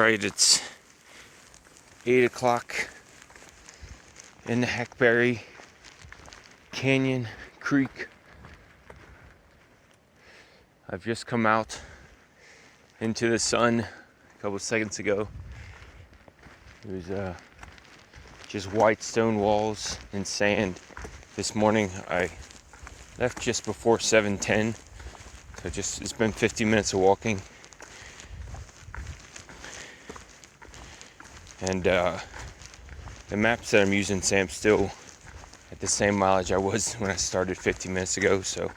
Alright, it's 8 o'clock in the Hackberry Canyon Creek. I've just come out into the sun a couple seconds ago. There's just white stone walls and sand. This morning I left just before 7:10, so it's been 50 minutes of walking. And the maps that I'm using say I'm still at the same mileage I was when I started 50 minutes ago. So,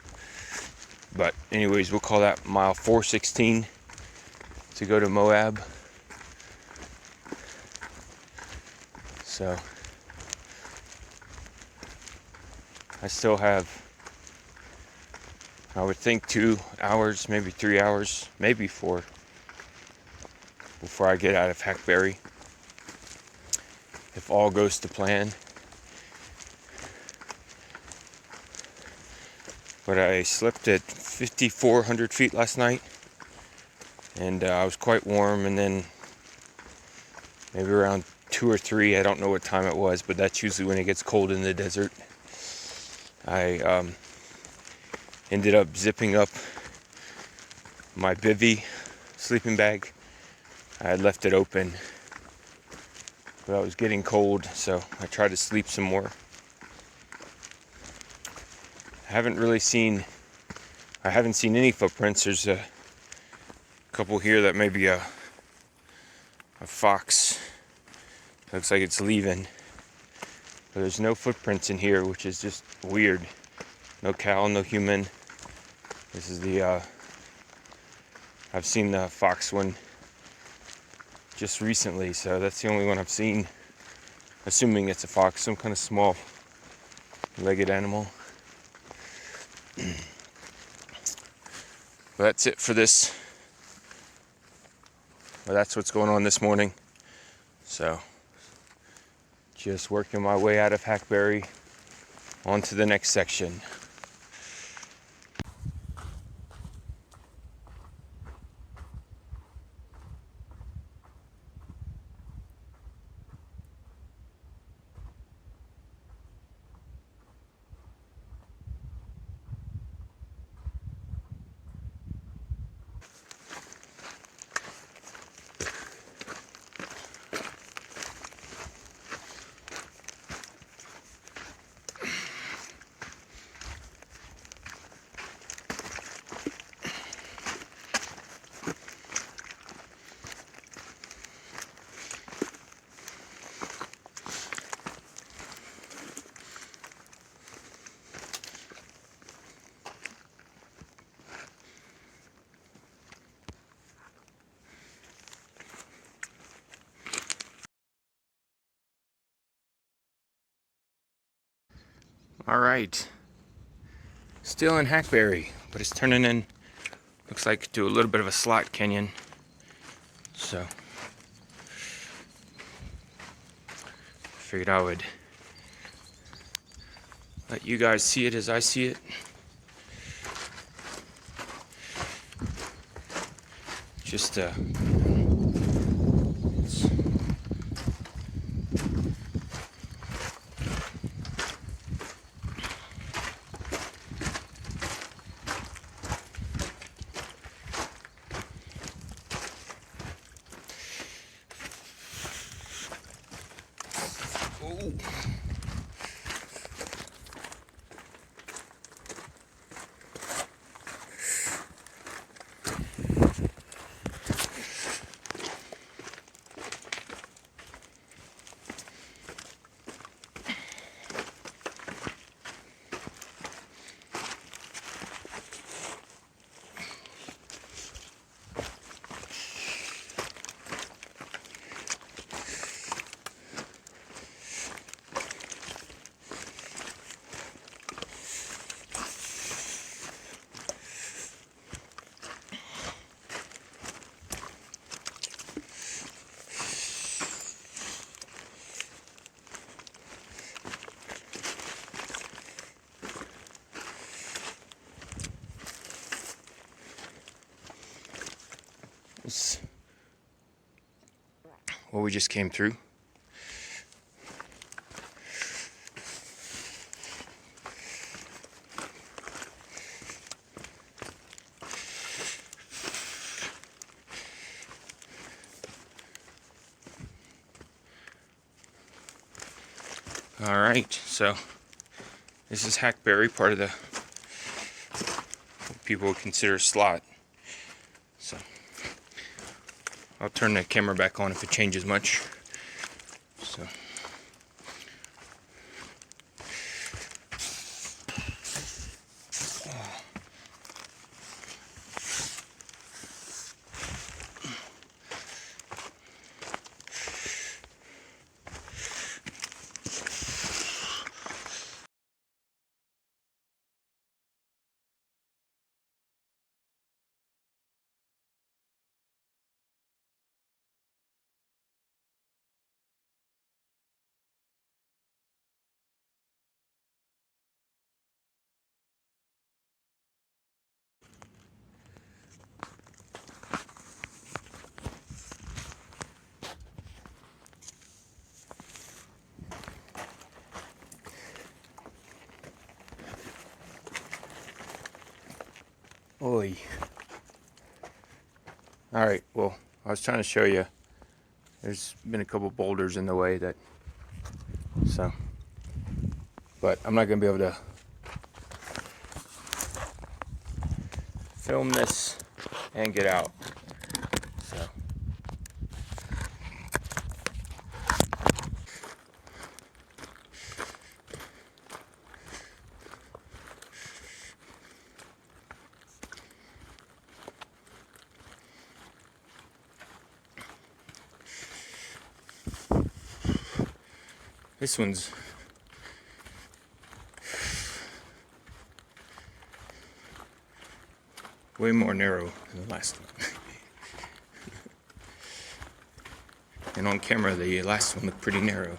but anyways, we'll call that mile 416 to go to Moab. So I still have, I would think, 2 hours, maybe 3 hours, maybe 4 before I get out of Hackberry, if all goes to plan. But I slept at 5,400 feet last night, and I was quite warm, and then maybe around 2 or 3, I don't know what time it was, but that's usually when it gets cold in the desert, I ended up zipping up my bivvy sleeping bag. I had left it open, but I was getting cold, so I tried to sleep some more. I haven't seen any footprints. There's a couple here that may be a fox. Looks like it's leaving. But there's no footprints in here, which is just weird. No cow, no human. This is I've seen the fox one just recently, so that's the only one I've seen. Assuming it's a fox, some kind of small legged animal. But that's it for this. Well, that's what's going on this morning. So, just working my way out of Hackberry onto the next section. All right, still in Hackberry, but it's turning in, looks like, to a little bit of a slot canyon. So figured I would let you guys see it as I see it. Just what we just came through. Alright, so this is Hackberry, part of the what people would consider slot. So I'll turn the camera back on if it changes much. So Oi. Alright, well, I was trying to show you, there's been a couple boulders in the way that, so, but I'm not going to be able to film this and get out, so. This one's way more narrow than the last one. And on camera, the last one looked pretty narrow.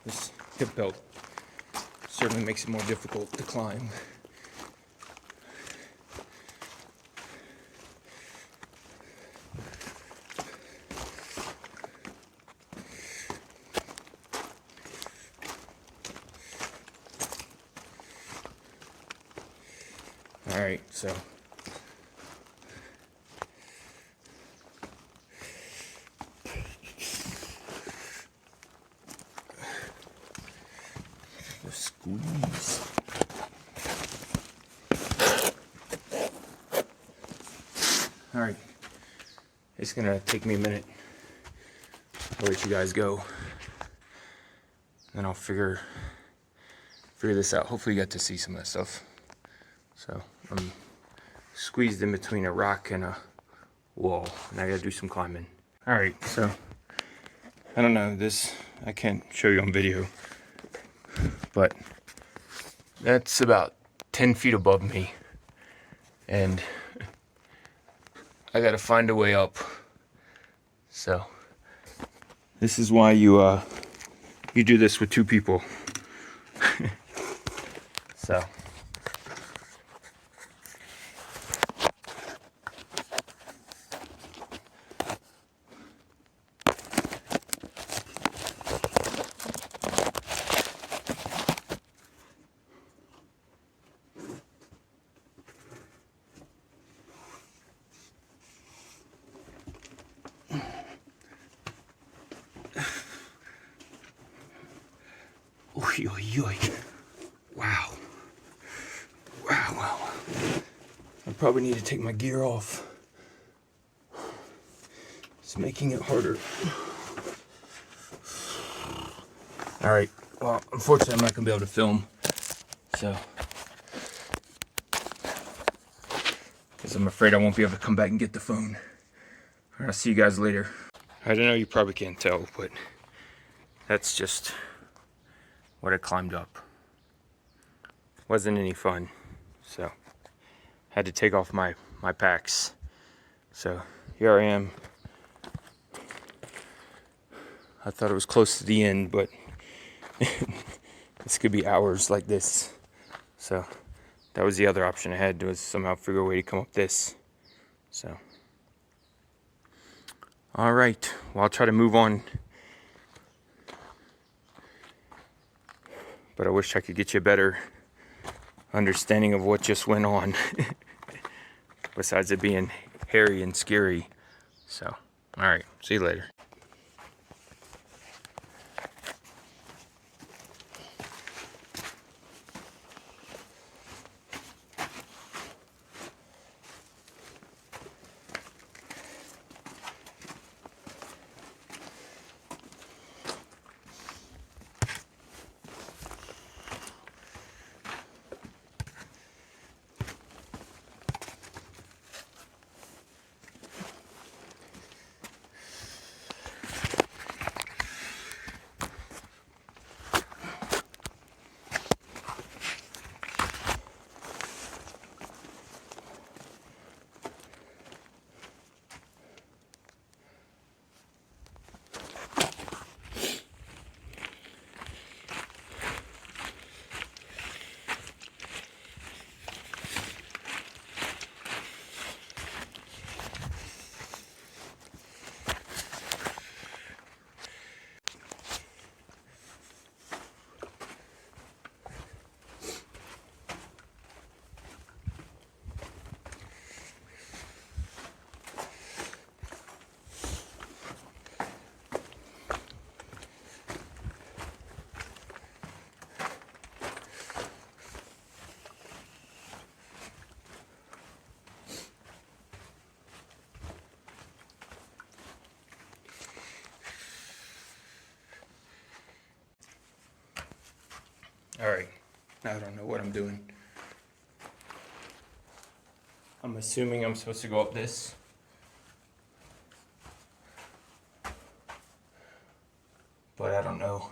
This hip belt certainly makes it more difficult to climb. All right, so squeeze. All right, it's gonna take me a minute. I'll let you guys go, then I'll figure this out. Hopefully you got to see some of that stuff. So I'm squeezed in between a rock and a wall, and I gotta do some climbing. All right, so I don't know, this I can't show you on video, but that's about 10 feet above me, and I gotta find a way up. So this is why you do this with two people. So oy, oy, oy. Wow. Wow, wow. I probably need to take my gear off. It's making it harder. All right, well, unfortunately I'm not gonna be able to film, so because I'm afraid I won't be able to come back and get the phone. I'll see you guys later. I don't know, you probably can't tell, but that's just what I climbed up. Wasn't any fun, so had to take off my packs. So here I am. I thought it was close to the end, but this could be hours like this. So that was the other option I had, was somehow figure a way to come up this. So all right, well, I'll try to move on, but I wish I could get you a better understanding of what just went on besides it being hairy and scary. So all right, see you later. All right, I don't know what I'm doing. I'm assuming I'm supposed to go up this. But I don't know.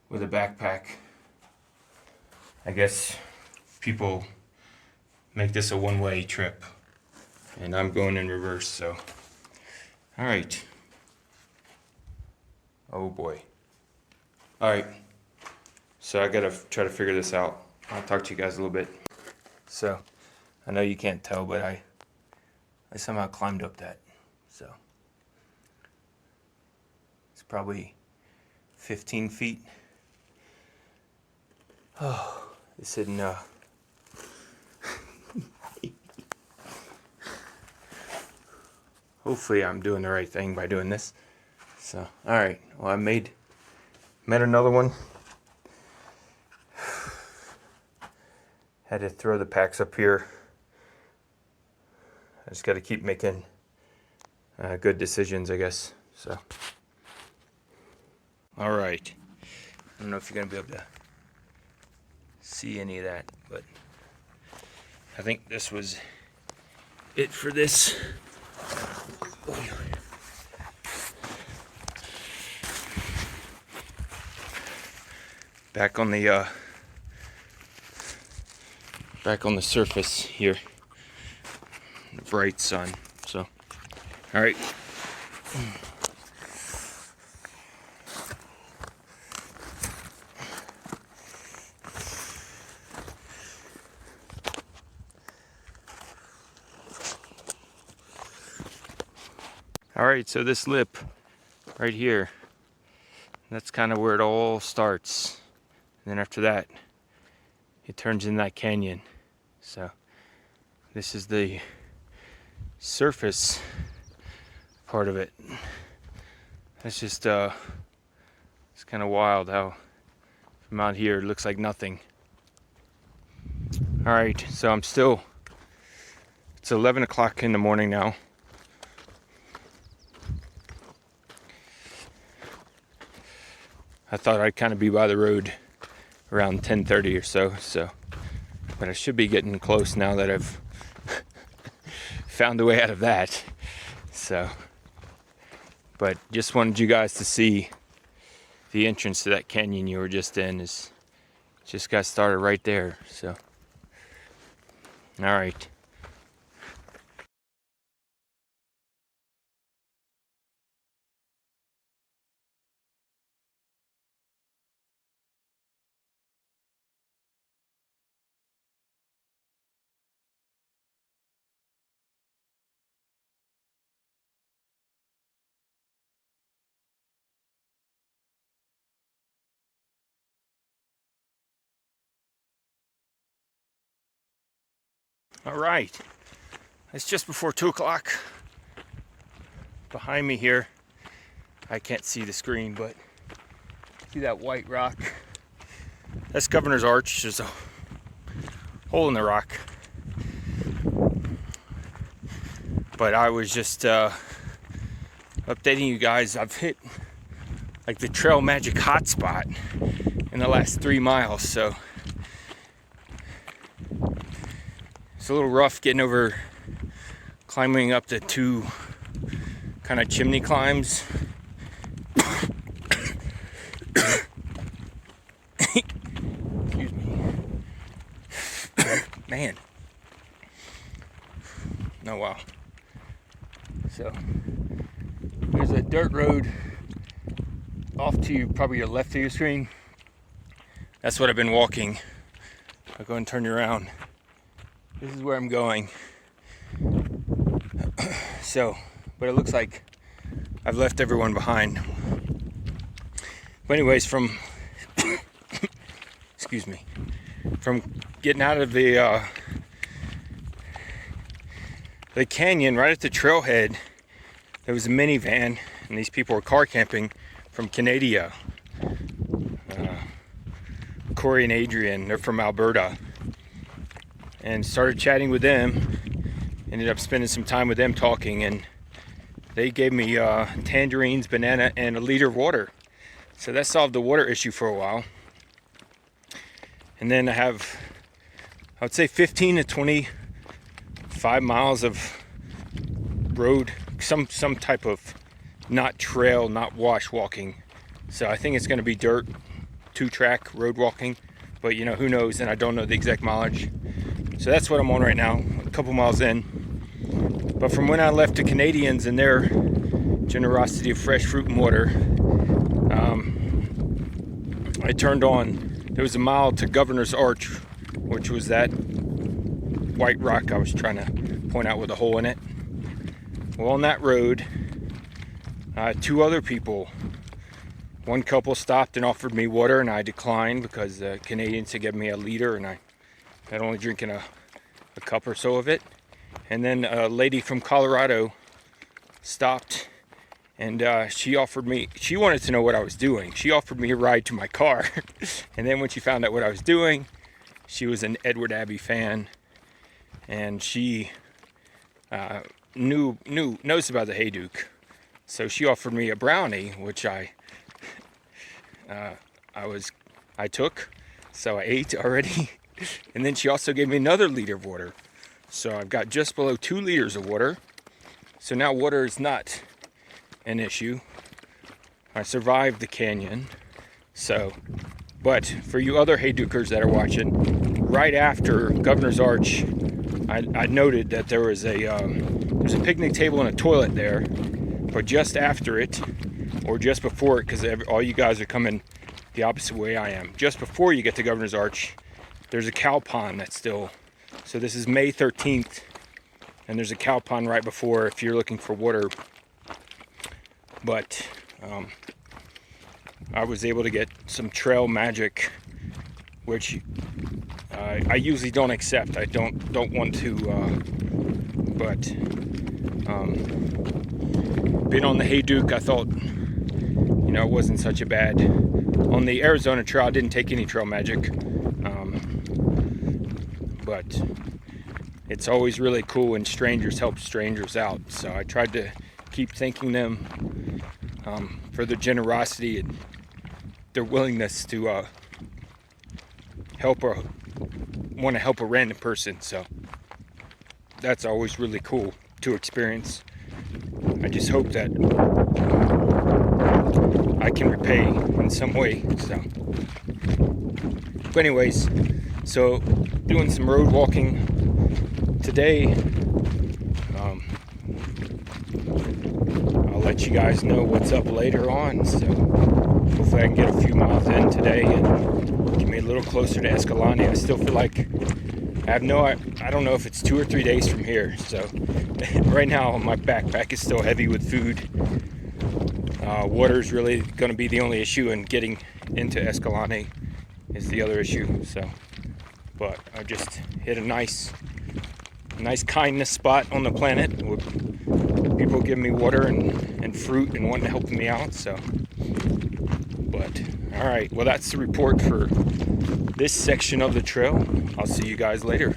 With a backpack, I guess people make this a one-way trip. And I'm going in reverse, so. All right. Oh boy. All right. So I gotta try to figure this out. I'll talk to you guys a little bit. So, I know you can't tell, but I somehow climbed up that. So, it's probably 15 feet. Oh, it's in, hopefully I'm doing the right thing by doing this. So, alright, well, I met another one. Had to throw the packs up here. I just got to keep making good decisions, I guess. So, all right. I don't know if you're gonna be able to see any of that, but I think this was it for this. Back on the surface here. The bright sun. So, all right. All right, so this lip right here, that's kind of where it all starts. And then after that, it turns in that canyon. So this is the surface part of it. It's just it's kind of wild how from out here it looks like nothing. All right, so it's 11 o'clock in the morning now. I thought I'd kind of be by the road around 10:30 or so, but I should be getting close now that I've found a way out of that. So, but just wanted you guys to see the entrance to that canyon you were just in. Is just got started right there. So, all right. All right. It's just before 2 o'clock. Behind me here, I can't see the screen, but see that white rock? That's Governor's Arch. There's a hole in the rock. But I was just updating you guys. I've hit like the Trail Magic hotspot in the last 3 miles, so it's a little rough getting over, climbing up the 2 kind of chimney climbs. Excuse me. Man. Oh wow. So there's a dirt road off to probably your left of your screen. That's what I've been walking. I'll go and turn you around. This is where I'm going. So, but it looks like I've left everyone behind. But anyways, from excuse me, from getting out of the canyon right at the trailhead, there was a minivan, and these people were car camping from Canada. Corey and Adrian, they're from Alberta, and started chatting with them. Ended up spending some time with them talking, and they gave me tangerines, banana, and a liter of water. So that solved the water issue for a while. And then I have, I would say 15 to 25 miles of road, some type of not trail, not wash walking. So I think it's going to be dirt, 2-track road walking, but you know, who knows, and I don't know the exact mileage. So that's what I'm on right now, a couple miles in. But from when I left the Canadians and their generosity of fresh fruit and water, I turned on, there was a mile to Governor's Arch, which was that white rock I was trying to point out with a hole in it. Well, on that road, 2 other people, one couple stopped and offered me water, and I declined because the Canadians had given me a liter, and I had only drinking a cup or so of it. And then a lady from Colorado stopped, and she offered me, she wanted to know what I was doing. She offered me a ride to my car. And then when she found out what I was doing, she was an Edward Abbey fan, and she knows about the Hayduke. So she offered me a brownie, which I took, so I ate already. And then she also gave me another liter of water. So I've got just below 2 liters of water. So now water is not an issue. I survived the canyon. So, but for you other Haydukers that are watching, right after Governor's Arch, I noted that there was there's a picnic table and a toilet there. But just after it, or just before it, because all you guys are coming the opposite way I am, just before you get to Governor's Arch, there's a cow pond that's still, so this is May 13th, and there's a cow pond right before if you're looking for water. But I was able to get some Trail Magic, which I usually don't accept. I don't want to, but being on the Hayduke, I thought, you know, it wasn't such a bad. On the Arizona Trail, I didn't take any Trail Magic, but it's always really cool when strangers help strangers out. So I tried to keep thanking them for their generosity and their willingness to want to help a random person. So that's always really cool to experience. I just hope that I can repay in some way. So, but anyways, so doing some road walking today. I'll let you guys know what's up later on. So hopefully I can get a few miles in today and get me a little closer to Escalante. I still feel like I don't know if it's 2 or 3 days from here. So right now my backpack is still heavy with food. Water is really going to be the only issue, and getting into Escalante is the other issue. So, but I just hit a nice kindness spot on the planet with people giving me water and fruit and wanting to help me out. So, but all right, well, that's the report for this section of the trail. I'll see you guys later.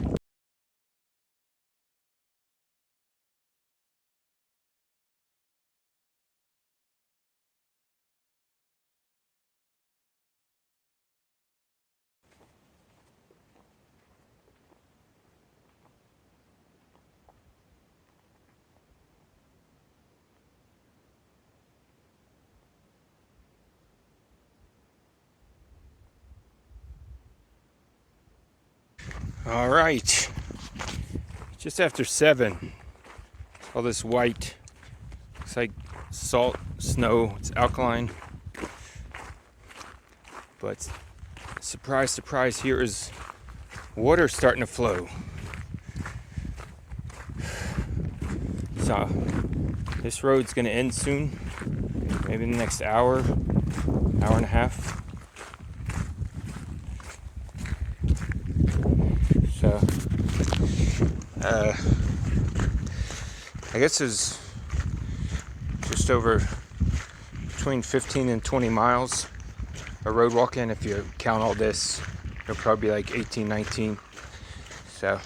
All right, just after 7. All this white, looks like salt, snow. It's alkaline, but surprise, surprise, here is water starting to flow. So this road's gonna end soon, maybe in the next hour and a half. So I guess it's just over between 15 and 20 miles of road walking. If you count all this, it'll probably be like 18, 19. So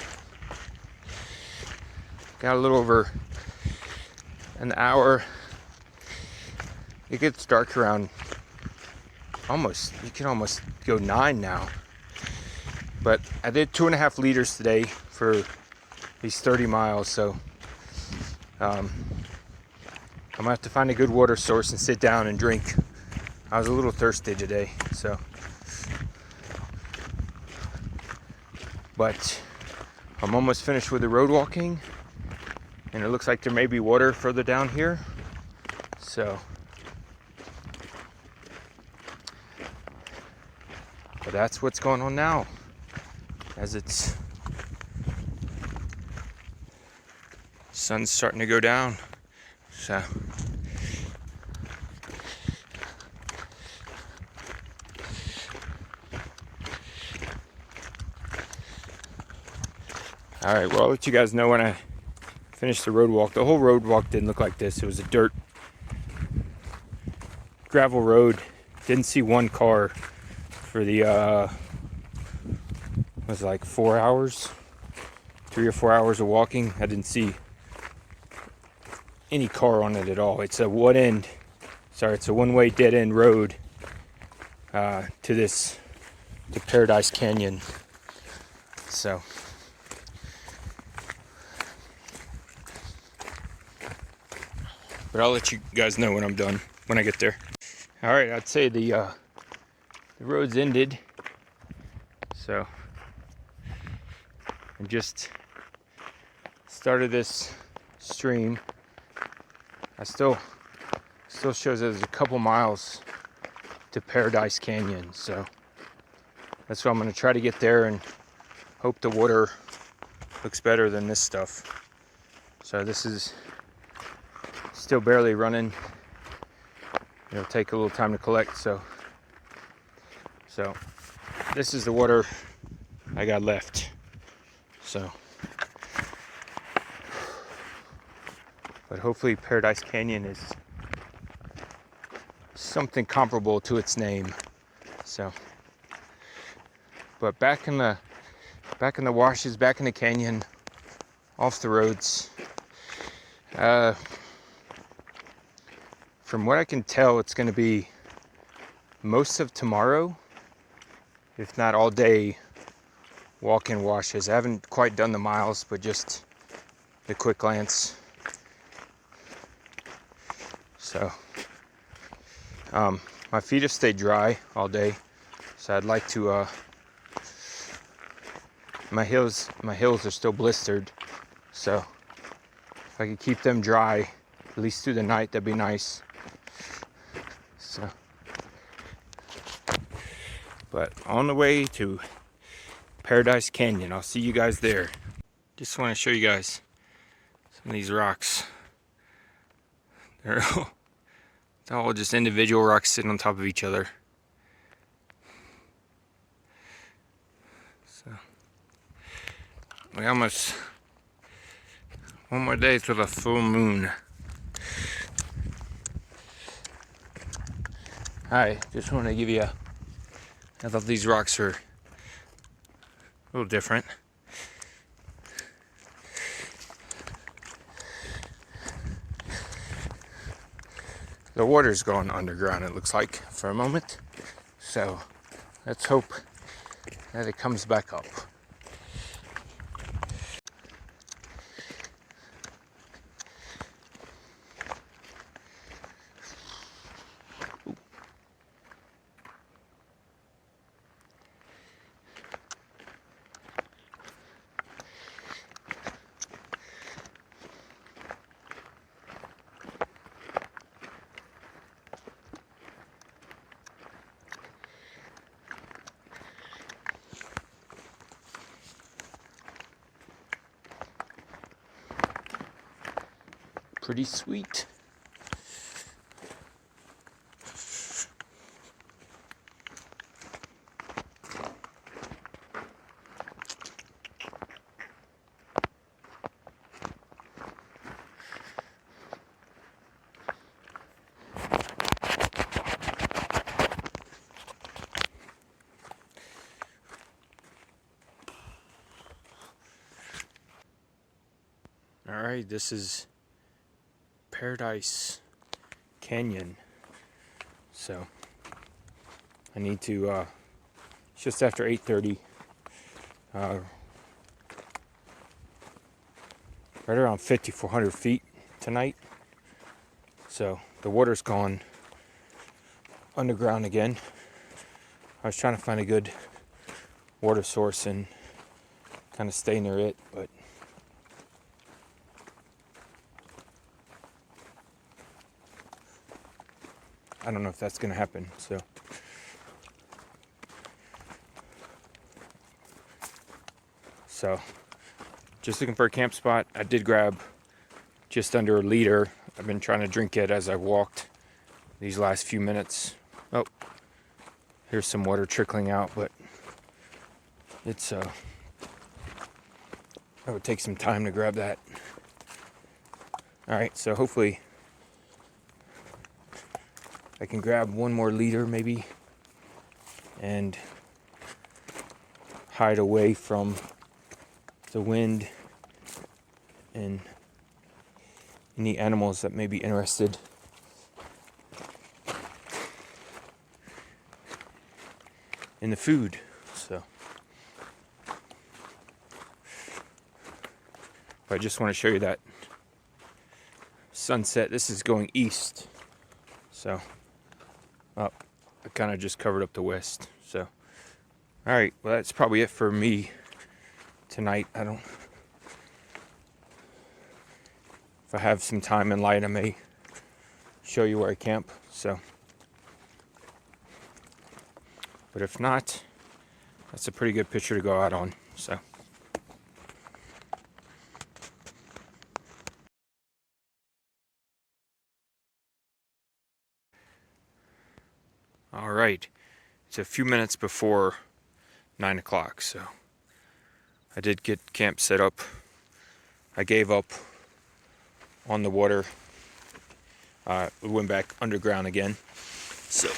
got a little over an hour. It gets dark around you can almost go 9 now. But I did 2.5 liters today for these 30 miles, so I'm gonna have to find a good water source and sit down and drink. I was a little thirsty today, so. But I'm almost finished with the road walking, and it looks like there may be water further down here. So, but that's what's going on now, as it's sun's starting to go down. So all right, well, I'll let you guys know when I finish the road walk. The whole road walk didn't look like this. It was a dirt gravel road. Didn't see one car for the it was like 4 hours, 3 or 4 hours of walking. I didn't see any car on it at all. It's a one-way dead-end road to Paradise Canyon. So but I'll let you guys know when I'm done, when I get there. All right, I'd say the road's ended. So I just started this stream. I still shows there's a couple miles to Paradise Canyon, so that's why I'm gonna try to get there and hope the water looks better than this stuff. So this is still barely running. It'll take a little time to collect, so this is the water I got left. So, but hopefully Paradise Canyon is something comparable to its name. So, but back in the washes, back in the canyon, off the roads. From what I can tell, it's going to be most of tomorrow, if not all day, walk-in washes. I haven't quite done the miles, but just the quick glance. So my feet have stayed dry all day, so I'd like to my heels are still blistered, so if I could keep them dry at least through the night, that'd be nice. So, but on the way to Paradise Canyon, I'll see you guys there. Just want to show you guys some of these rocks. They're all just individual rocks sitting on top of each other. So we almost one more day to the full moon. Hi, just want to give you I thought these rocks are a little different. The water's going underground, it looks like, for a moment. So let's hope that it comes back up. Pretty sweet. All right, this is Paradise Canyon. So I need to it's just after 8:30, right around 5,400 feet tonight. So the water's gone underground again. I was trying to find a good water source and kind of stay near it, but I don't know if that's going to happen. So just looking for a camp spot. I did grab just under a liter. I've been trying to drink it as I walked these last few minutes. Oh, here's some water trickling out, but it's it would take some time to grab that. All right, so hopefully I can grab one more liter maybe and hide away from the wind and any animals that may be interested. In the food. So I just want to show you that sunset. This is going east. So I kind of just covered up the west. So all right, well, that's probably it for me tonight. If I have some time and light, I may show you where I camp. So, but if not, that's a pretty good picture to go out on. So. All right, it's a few minutes before 9 o'clock, so I did get camp set up. I gave up on the water. We went back underground again, so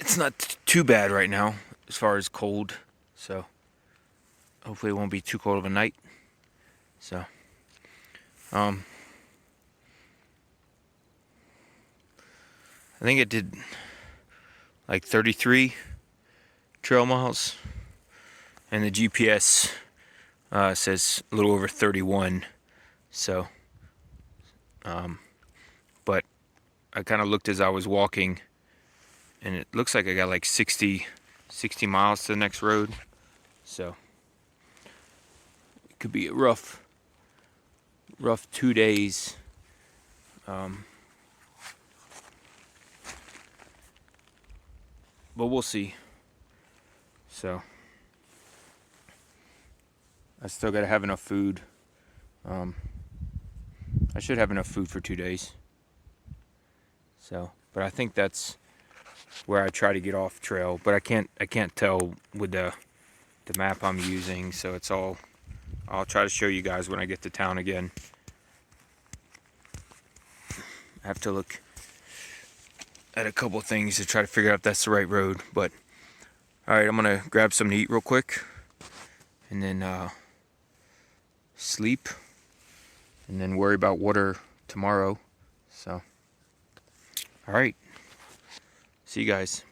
it's not too bad right now as far as cold, so hopefully it won't be too cold of a night. So I think it did like 33 trail miles, and the GPS It says a little over 31. So, but I kind of looked as I was walking, and it looks like I got like 60 miles to the next road. So it could be a rough 2 days. But we'll see. So I still gotta have enough food. I should have enough food for 2 days. So, but I think that's where I try to get off trail. But I can't tell with the map I'm using. So it's all. I'll try to show you guys when I get to town again. I have to look at a couple things to try to figure out if that's the right road. But alright, I'm gonna grab something to eat real quick, and then sleep, and then worry about water tomorrow. So alright, see you guys.